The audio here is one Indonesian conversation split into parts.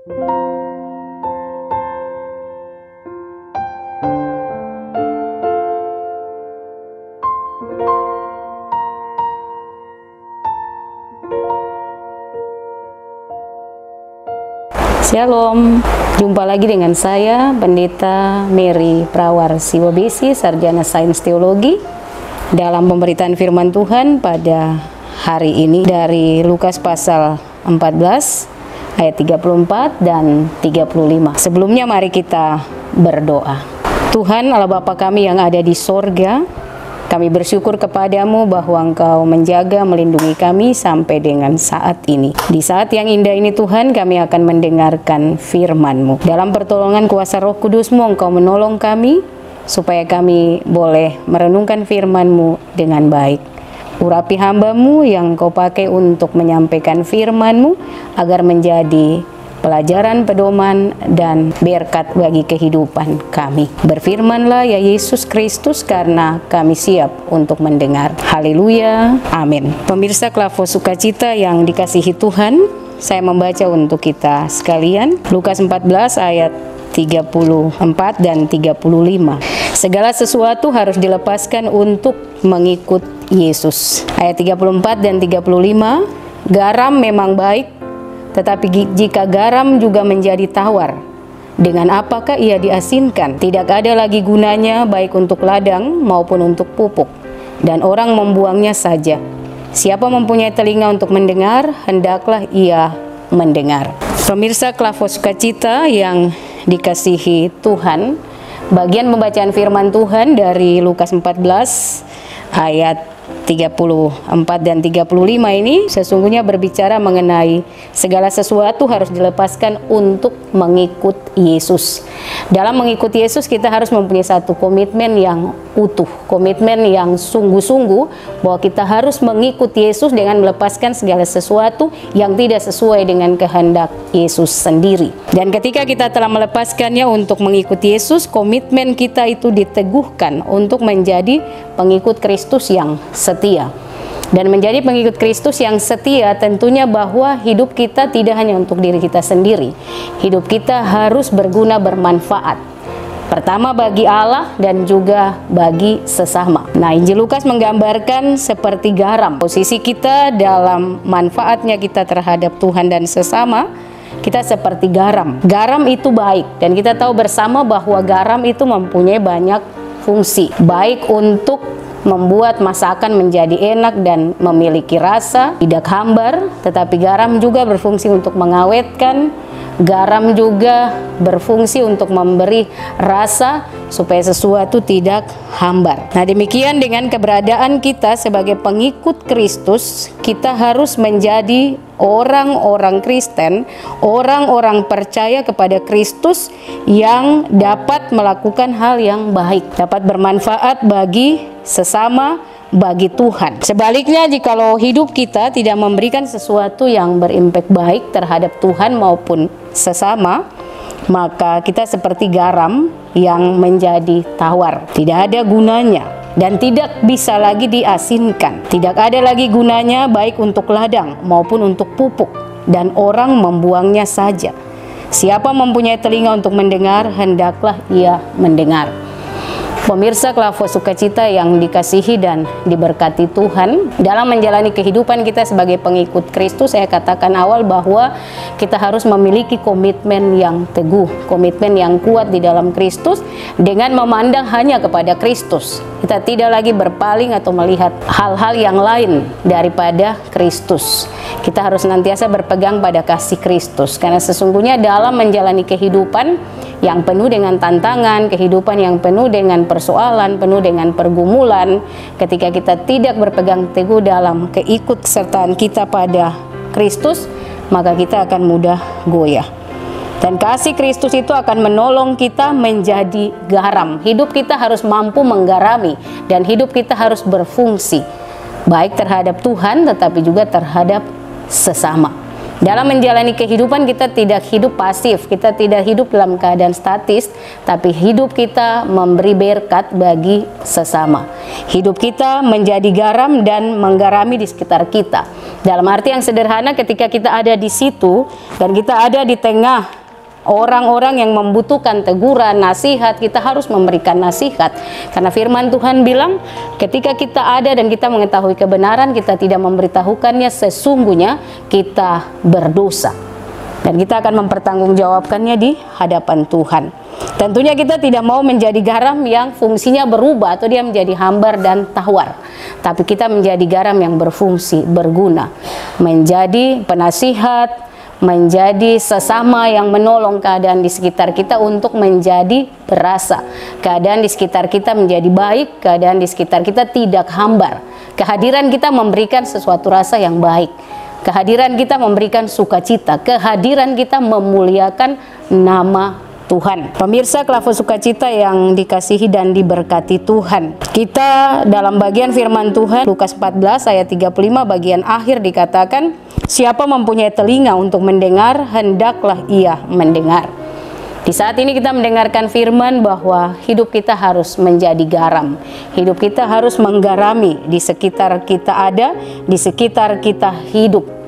Shalom, jumpa lagi dengan saya Pendeta Mary Prawarsi WBC, Sarjana Sains Teologi, dalam pemberitaan firman Tuhan pada hari ini dari Lukas pasal 14 ayat 34 dan 35. Sebelumnya mari kita berdoa. Tuhan Allah Bapa kami yang ada di sorga, kami bersyukur kepadamu bahwa Engkau menjaga, melindungi kami sampai dengan saat ini. Di saat yang indah ini Tuhan, kami akan mendengarkan firman-Mu. Dalam pertolongan kuasa Roh Kudus-Mu, Engkau menolong kami, supaya kami boleh merenungkan firman-Mu dengan baik. Urapi hamba-Mu yang Engkau pakai untuk menyampaikan firman-Mu, agar menjadi pelajaran, pedoman, dan berkat bagi kehidupan kami. Berfirmanlah ya Yesus Kristus, karena kami siap untuk mendengar. Haleluya, amin. Pemirsa Klavo Sukacita yang dikasihi Tuhan, saya membaca untuk kita sekalian Lukas 14 ayat 34 dan 35. Segala sesuatu harus dilepaskan untuk mengikut Yesus. Ayat 34 dan 35, garam memang baik, tetapi jika garam juga menjadi tawar, dengan apakah ia diasinkan? Tidak ada lagi gunanya baik untuk ladang maupun untuk pupuk, dan orang membuangnya saja. Siapa mempunyai telinga untuk mendengar, hendaklah ia mendengar. Pemirsa Klavo Sukacita yang dikasihi Tuhan, bagian pembacaan firman Tuhan dari Lukas 14 ayat 34 dan 35 ini sesungguhnya berbicara mengenai segala sesuatu harus dilepaskan untuk mengikut Yesus. Dalam mengikut Yesus kita harus mempunyai satu komitmen yang utuh, komitmen yang sungguh-sungguh bahwa kita harus mengikut Yesus dengan melepaskan segala sesuatu yang tidak sesuai dengan kehendak Yesus sendiri. Dan ketika kita telah melepaskannya untuk mengikut Yesus, komitmen kita itu diteguhkan untuk menjadi pengikut Kristus yang setia. Dan menjadi pengikut Kristus yang setia tentunya bahwa hidup kita tidak hanya untuk diri kita sendiri. Hidup kita harus berguna, bermanfaat. Pertama bagi Allah dan juga bagi sesama. Nah, Injil Lukas menggambarkan seperti garam. Posisi kita dalam manfaatnya kita terhadap Tuhan dan sesama, kita seperti garam. Garam itu baik, dan kita tahu bersama bahwa garam itu mempunyai banyak fungsi. Baik untuk membuat masakan menjadi enak dan memiliki rasa, tidak hambar, tetapi garam juga berfungsi untuk mengawetkan. Garam juga berfungsi untuk memberi rasa supaya sesuatu tidak hambar. Nah, demikian dengan keberadaan kita sebagai pengikut Kristus, kita harus menjadi orang-orang Kristen, orang-orang percaya kepada Kristus yang dapat melakukan hal yang baik, dapat bermanfaat bagi sesama, bagi Tuhan. Sebaliknya, jikalau hidup kita tidak memberikan sesuatu yang berimpak baik terhadap Tuhan maupun sesama, maka kita seperti garam yang menjadi tawar, tidak ada gunanya dan tidak bisa lagi diasinkan. Tidak ada lagi gunanya baik untuk ladang maupun untuk pupuk, dan orang membuangnya saja. Siapa mempunyai telinga untuk mendengar, hendaklah ia mendengar. Pemirsa Klavo Sukacita yang dikasihi dan diberkati Tuhan, dalam menjalani kehidupan kita sebagai pengikut Kristus, saya katakan awal bahwa kita harus memiliki komitmen yang teguh, komitmen yang kuat di dalam Kristus, dengan memandang hanya kepada Kristus. Kita tidak lagi berpaling atau melihat hal-hal yang lain daripada Kristus. Kita harus senantiasa berpegang pada kasih Kristus, karena sesungguhnya dalam menjalani kehidupan yang penuh dengan tantangan, kehidupan yang penuh dengan persoalan, penuh dengan pergumulan, ketika kita tidak berpegang teguh dalam keikutsertaan kita pada Kristus, maka kita akan mudah goyah. Dan kasih Kristus itu akan menolong kita menjadi garam. Hidup kita harus mampu menggarami, dan hidup kita harus berfungsi baik terhadap Tuhan tetapi juga terhadap sesama. Dalam menjalani kehidupan kita tidak hidup pasif, kita tidak hidup dalam keadaan statis, tapi hidup kita memberi berkat bagi sesama. Hidup kita menjadi garam dan menggarami di sekitar kita. Dalam arti yang sederhana, ketika kita ada di situ dan kita ada di tengah orang-orang yang membutuhkan teguran, nasihat, kita harus memberikan nasihat. Karena firman Tuhan bilang, ketika kita ada dan kita mengetahui kebenaran, kita tidak memberitahukannya, sesungguhnya kita berdosa. Dan kita akan mempertanggungjawabkannya di hadapan Tuhan. Tentunya kita tidak mau menjadi garam yang fungsinya berubah atau dia menjadi hambar dan tawar. Tapi kita menjadi garam yang berfungsi, berguna, menjadi penasihat, menjadi sesama yang menolong keadaan di sekitar kita untuk menjadi berasa. Keadaan di sekitar kita menjadi baik, keadaan di sekitar kita tidak hambar. Kehadiran kita memberikan sesuatu rasa yang baik. Kehadiran kita memberikan sukacita. Kehadiran kita memuliakan nama Tuhan. Pemirsa Klavo Sukacita yang dikasihi dan diberkati Tuhan. Kita dalam bagian firman Tuhan Lukas 14 ayat 35 bagian akhir dikatakan, siapa mempunyai telinga untuk mendengar, hendaklah ia mendengar. Di saat ini kita mendengarkan firman bahwa hidup kita harus menjadi garam. Hidup kita harus menggarami di sekitar kita ada, di sekitar kita hidup.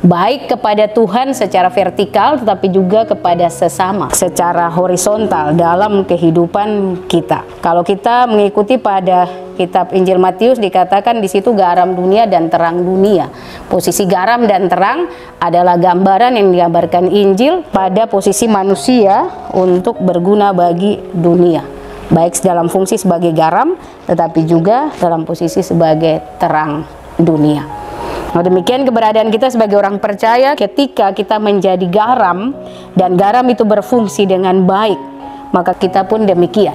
Baik kepada Tuhan secara vertikal, tetapi juga kepada sesama secara horizontal dalam kehidupan kita. Kalau kita mengikuti pada kitab Injil Matius, dikatakan di situ garam dunia dan terang dunia. Posisi garam dan terang adalah gambaran yang digambarkan Injil pada posisi manusia untuk berguna bagi dunia. Baik dalam fungsi sebagai garam, tetapi juga dalam posisi sebagai terang dunia. Nah, demikian keberadaan kita sebagai orang percaya. Ketika kita menjadi garam dan garam itu berfungsi dengan baik, maka kita pun demikian.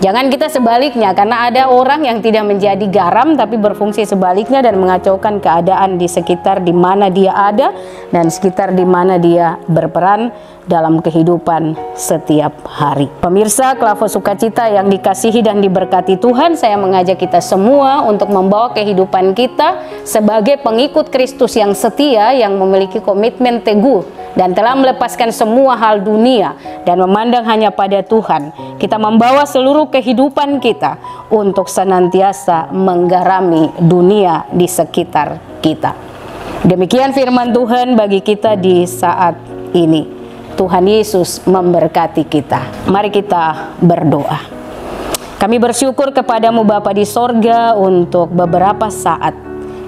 Jangan kita sebaliknya, karena ada orang yang tidak menjadi garam tapi berfungsi sebaliknya dan mengacaukan keadaan di sekitar di mana dia ada dan sekitar di mana dia berperan dalam kehidupan setiap hari. Pemirsa Klavo Sukacita yang dikasihi dan diberkati Tuhan, saya mengajak kita semua untuk membawa kehidupan kita sebagai pengikut Kristus yang setia, yang memiliki komitmen teguh dan telah melepaskan semua hal dunia dan memandang hanya pada Tuhan. Kita membawa seluruh kehidupan kita untuk senantiasa menggarami dunia di sekitar kita. Demikian firman Tuhan bagi kita di saat ini. Tuhan Yesus memberkati kita. Mari kita berdoa. Kami bersyukur kepadamu Bapa di sorga untuk beberapa saat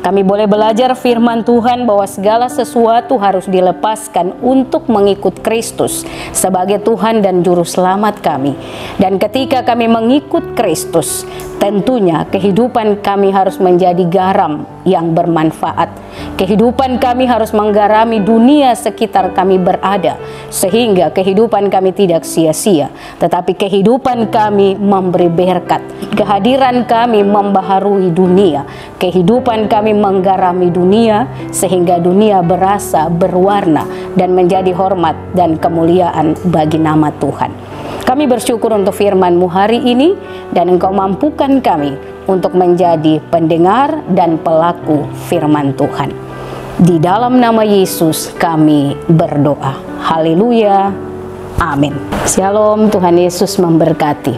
kami boleh belajar firman Tuhan bahwa segala sesuatu harus dilepaskan untuk mengikut Kristus sebagai Tuhan dan Juru Selamat kami. Dan ketika kami mengikut Kristus, tentunya kehidupan kami harus menjadi garam yang bermanfaat. Kehidupan kami harus menggarami dunia sekitar kami berada, sehingga kehidupan kami tidak sia-sia, tetapi kehidupan kami memberi berkat. Kehadiran kami membaharui dunia. Kehidupan kami menggarami dunia, sehingga dunia berasa, berwarna, dan menjadi hormat dan kemuliaan bagi nama Tuhan. Kami bersyukur untuk firman-Mu hari ini, dan Engkau mampukan kami untuk menjadi pendengar dan pelaku firman Tuhan. Di dalam nama Yesus kami berdoa. Haleluya. Amin. Shalom, Tuhan Yesus memberkati.